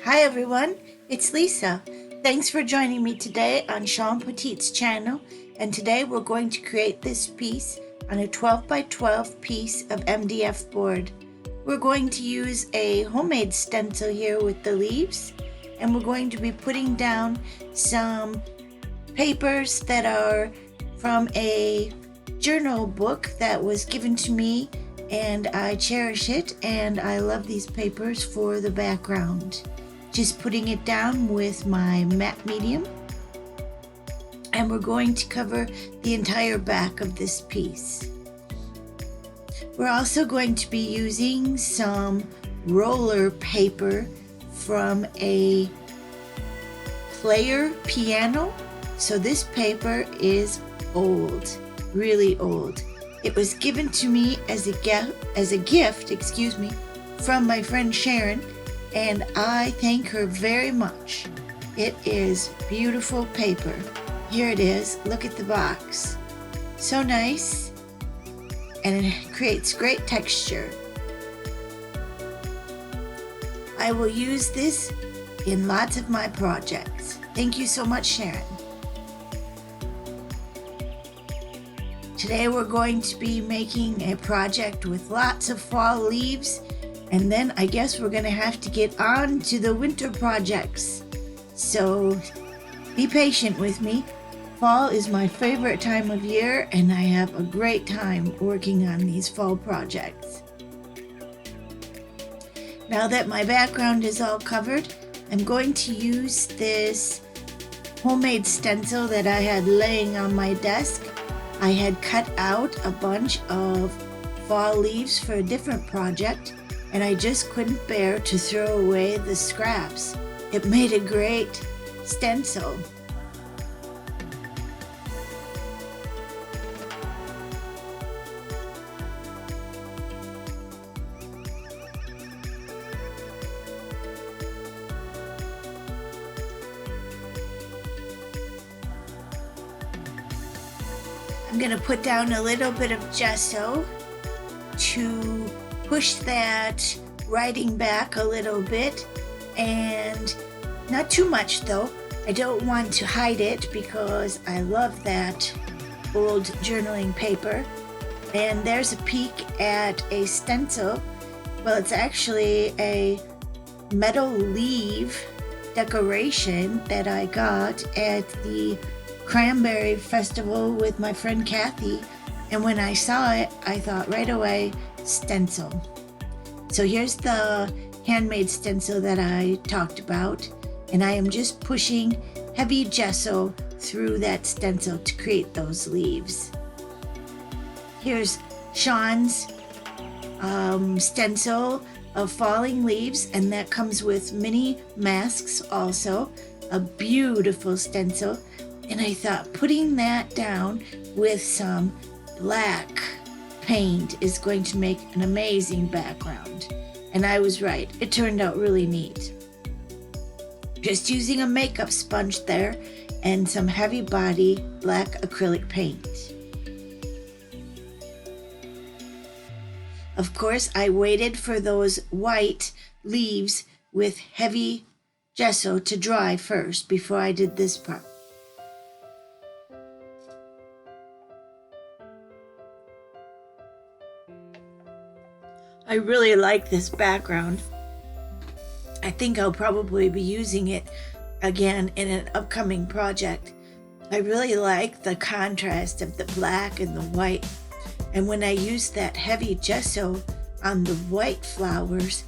Hi everyone, it's Lisa. Thanks for joining me today on Shawn Petite's channel, and today we're going to create this piece on a 12 by 12 piece of MDF board. We're going to use a homemade stencil here with the leaves, and we're going to be putting down some papers that are from a journal book that was given to me, and I cherish it, and I love these papers for the background. Just putting it down with my matte medium, and we're going to cover the entire back of this piece. We're also going to be using some roller paper from a player piano. So this paper is old, really old. It was given to me as a gift, from my friend Sharon, and I thank her very much. It is beautiful paper. Here it is. Look at the box. So nice, and it creates great texture. I will use this in lots of my projects. Thank you so much, Sharon. Today we're going to be making a project with lots of fall leaves, and then I guess we're going to have to get on to the winter projects. So be patient with me. Fall is my favorite time of year, and I have a great time working on these fall projects. Now that my background is all covered, I'm going to use this homemade stencil that I had laying on my desk. I had cut out a bunch of fall leaves for a different project, and I just couldn't bear to throw away the scraps. It made a great stencil. I'm going to put down a little bit of gesso to push that writing back a little bit, and not too much though. I don't want to hide it because I love that old journaling paper. And there's a peek at a stencil. Well, it's actually a metal leaf decoration that I got at the Cranberry Festival with my friend Kathy, and when I saw it, I thought right away, stencil. So here's the handmade stencil that I talked about, and I am just pushing heavy gesso through that stencil to create those leaves. Here's Shawn's stencil of falling leaves, and that comes with mini masks also. A beautiful stencil. And I thought putting that down with some black paint is going to make an amazing background. And I was right. It turned out really neat. Just using a makeup sponge there and some heavy body black acrylic paint. Of course, I waited for those white leaves with heavy gesso to dry first before I did this part. I really like this background. I think I'll probably be using it again in an upcoming project. I really like the contrast of the black and the white. And when I used that heavy gesso on the white flowers,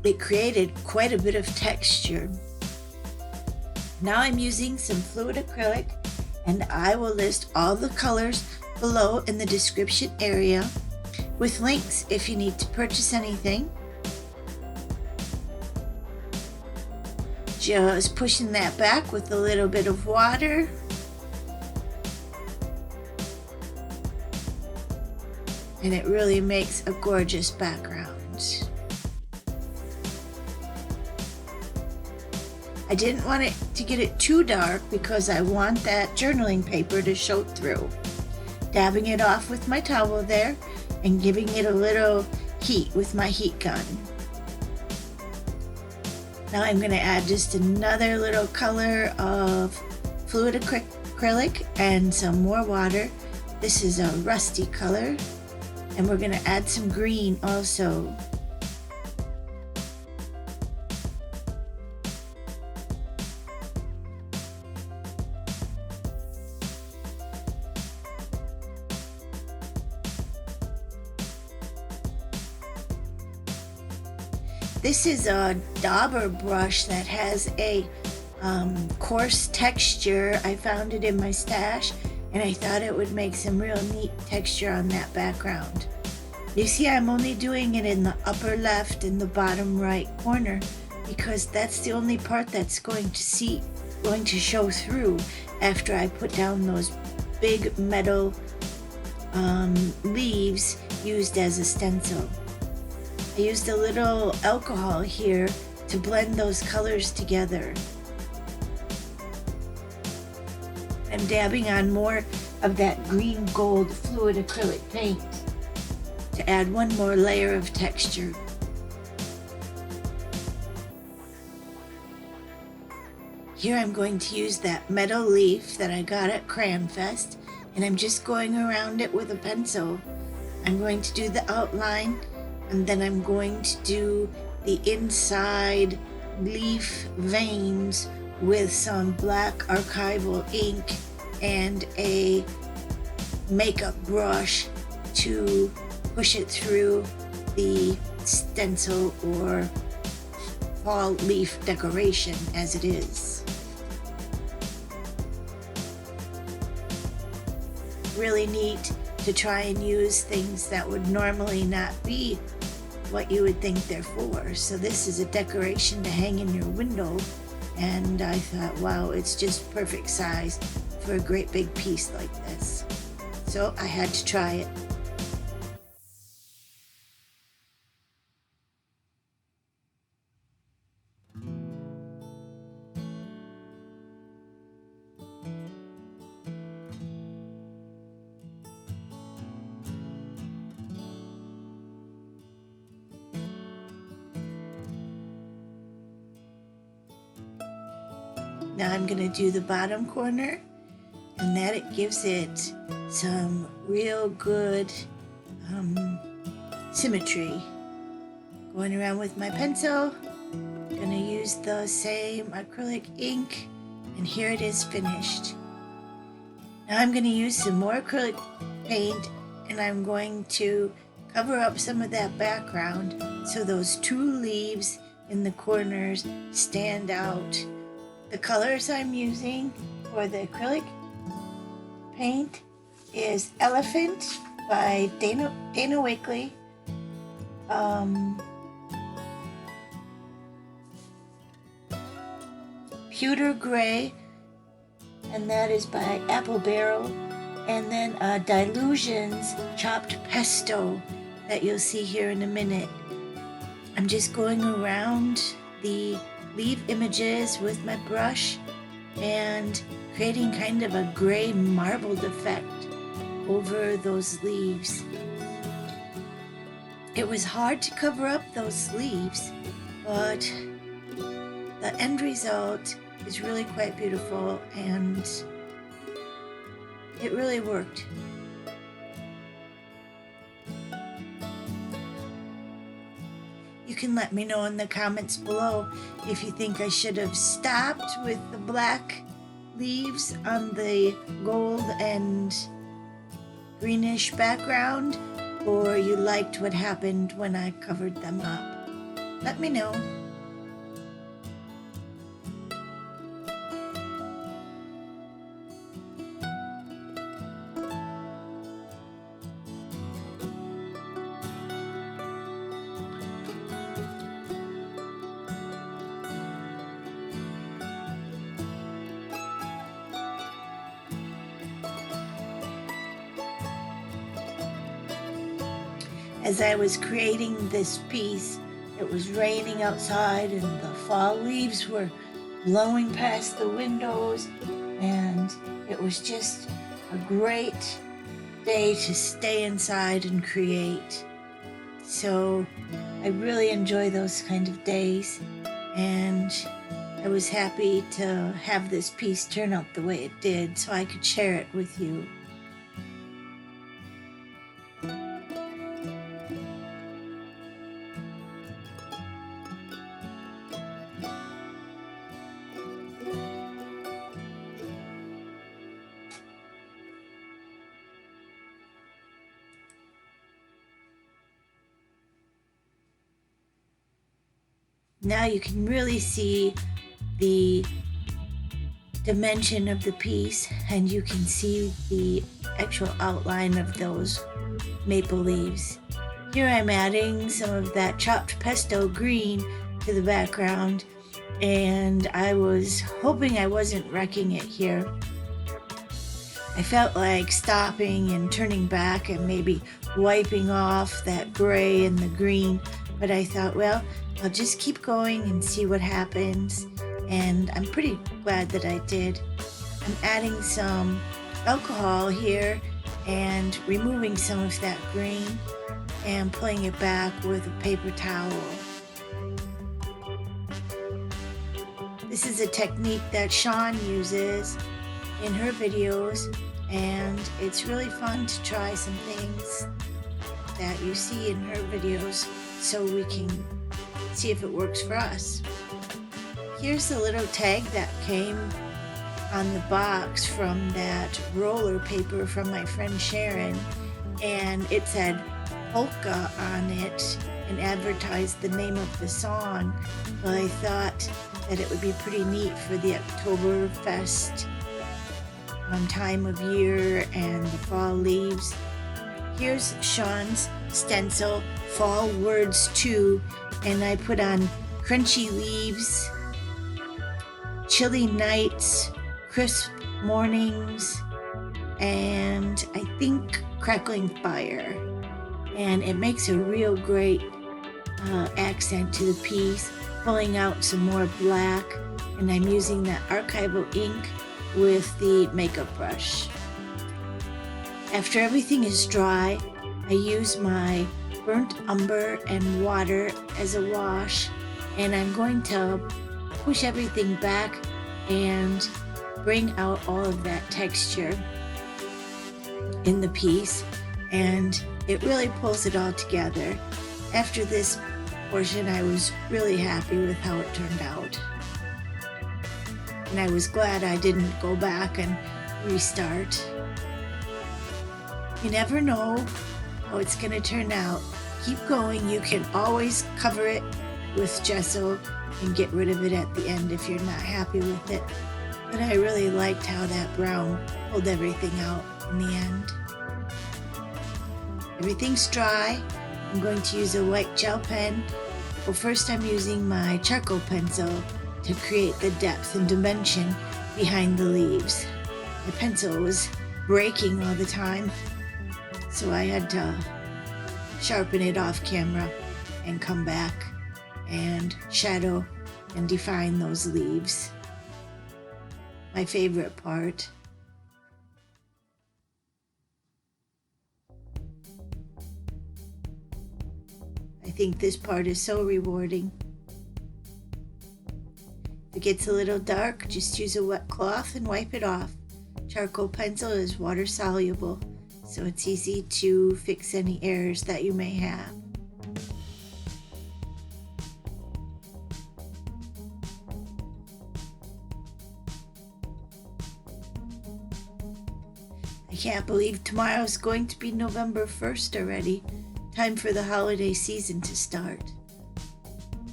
it created quite a bit of texture. Now I'm using some fluid acrylic, and I will list all the colors below in the description area, with links if you need to purchase anything. Just pushing that back with a little bit of water. And it really makes a gorgeous background. I didn't want it to get it too dark because I want that journaling paper to show through. Dabbing it off with my towel there and giving it a little heat with my heat gun. Now I'm going to add just another little color of fluid acrylic and some more water. This is a rusty color, and we're going to add some green also. This is a dauber brush that has a coarse texture. I found it in my stash, and I thought it would make some real neat texture on that background. You see, I'm only doing it in the upper left and the bottom right corner because that's the only part that's going to show through after I put down those big metal leaves used as a stencil. I used a little alcohol here to blend those colors together. I'm dabbing on more of that green gold fluid acrylic paint to add one more layer of texture. Here I'm going to use that metal leaf that I got at Crayon Fest, and I'm just going around it with a pencil. I'm going to do the outline, and then I'm going to do the inside leaf veins with some black Archival ink and a makeup brush to push it through the stencil or fall leaf decoration as it is. Really neat to try and use things that would normally not be what you would think they're for. So this is a decoration to hang in your window, and I thought, wow, it's just perfect size for a great big piece like this. So I had to try it. Now I'm going to do the bottom corner, and that it gives it some real good symmetry. Going around with my pencil, going to use the same acrylic ink, and here it is finished. Now I'm going to use some more acrylic paint, and I'm going to cover up some of that background so those two leaves in the corners stand out. The colors I'm using for the acrylic paint is Elephant by Dana Wakley, Pewter Gray, and that is by Apple Barrel, and then Dylusions chopped pesto that you'll see here in a minute. I'm just going around the leaf images with my brush and creating kind of a gray marbled effect over those leaves. It was hard to cover up those leaves, but the end result is really quite beautiful, and it really worked. You can let me know in the comments below if you think I should have stopped with the black leaves on the gold and greenish background, or you liked what happened when I covered them up. Let me know. As I was creating this piece, it was raining outside and the fall leaves were blowing past the windows, and it was just a great day to stay inside and create. So I really enjoy those kind of days, and I was happy to have this piece turn out the way it did so I could share it with you. Now you can really see the dimension of the piece, and you can see the actual outline of those maple leaves. Here I'm adding some of that chopped pesto green to the background, and I was hoping I wasn't wrecking it here. I felt like stopping and turning back and maybe wiping off that gray and the green, but I thought, well, I'll just keep going and see what happens, and I'm pretty glad that I did. I'm adding some alcohol here and removing some of that green and pulling it back with a paper towel. This is a technique that Shawn uses in her videos, and it's really fun to try some things that you see in her videos so we can see if it works for us. Here's the little tag that came on the box from that roller paper from my friend Sharon, and it said polka on it and advertised the name of the song. Well, I thought that it would be pretty neat for the Oktoberfest time of year and the fall leaves. Here's Shawn's stencil, Fall Words Too, and I put on crunchy leaves, chilly nights, crisp mornings, and I think crackling fire. And it makes a real great accent to the piece, pulling out some more black, and I'm using that Archival ink with the makeup brush. After everything is dry, I use my burnt umber and water as a wash, and I'm going to push everything back and bring out all of that texture in the piece, and it really pulls it all together. After this portion, I was really happy with how it turned out, and I was glad I didn't go back and restart. You never know how it's going to turn out. Keep going. You can always cover it with gesso and get rid of it at the end if you're not happy with it. But I really liked how that brown pulled everything out in the end. Everything's dry. I'm going to use a white gel pen. Well, first I'm using my charcoal pencil to create the depth and dimension behind the leaves. My pencil was breaking all the time, so I had to sharpen it off camera and come back and shadow and define those leaves. My favorite part. I think this part is so rewarding. If it gets a little dark, just use a wet cloth and wipe it off. Charcoal pencil is water soluble, so it's easy to fix any errors that you may have. I can't believe tomorrow's going to be November 1st already. Time for the holiday season to start.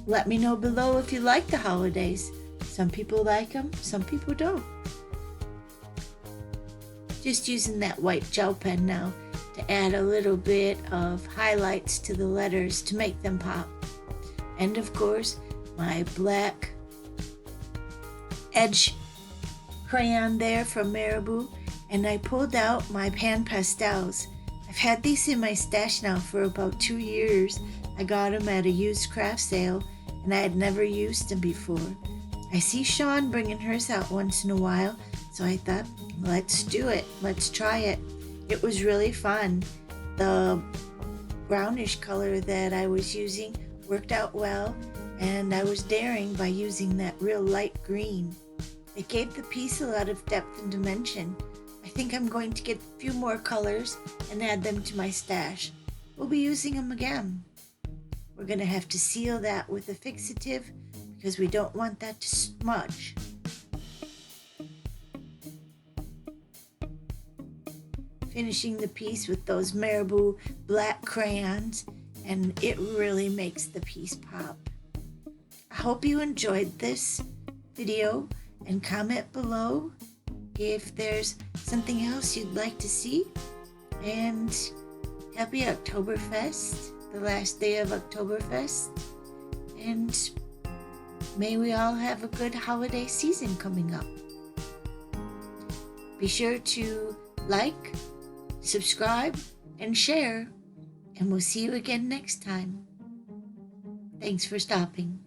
Let me know below if you like the holidays. Some people like them, some people don't. Just using that white gel pen now to add a little bit of highlights to the letters to make them pop. And of course, my black edge crayon there from Marabu, and I pulled out my pan pastels. I've had these in my stash now for about 2 years. I got them at a used craft sale, and I had never used them before. I see Shawn bringing hers out once in a while, so I thought, let's do it. Let's try it. It was really fun. The brownish color that I was using worked out well, and I was daring by using that real light green. It gave the piece a lot of depth and dimension. I think I'm going to get a few more colors and add them to my stash. We'll be using them again. We're going to have to seal that with a fixative because we don't want that to smudge. Finishing the piece with those Marabu black crayons, and it really makes the piece pop. I hope you enjoyed this video, and comment below if there's something else you'd like to see. And happy Oktoberfest, the last day of Oktoberfest, and may we all have a good holiday season coming up. Be sure to like, subscribe, and share, and we'll see you again next time. Thanks for stopping.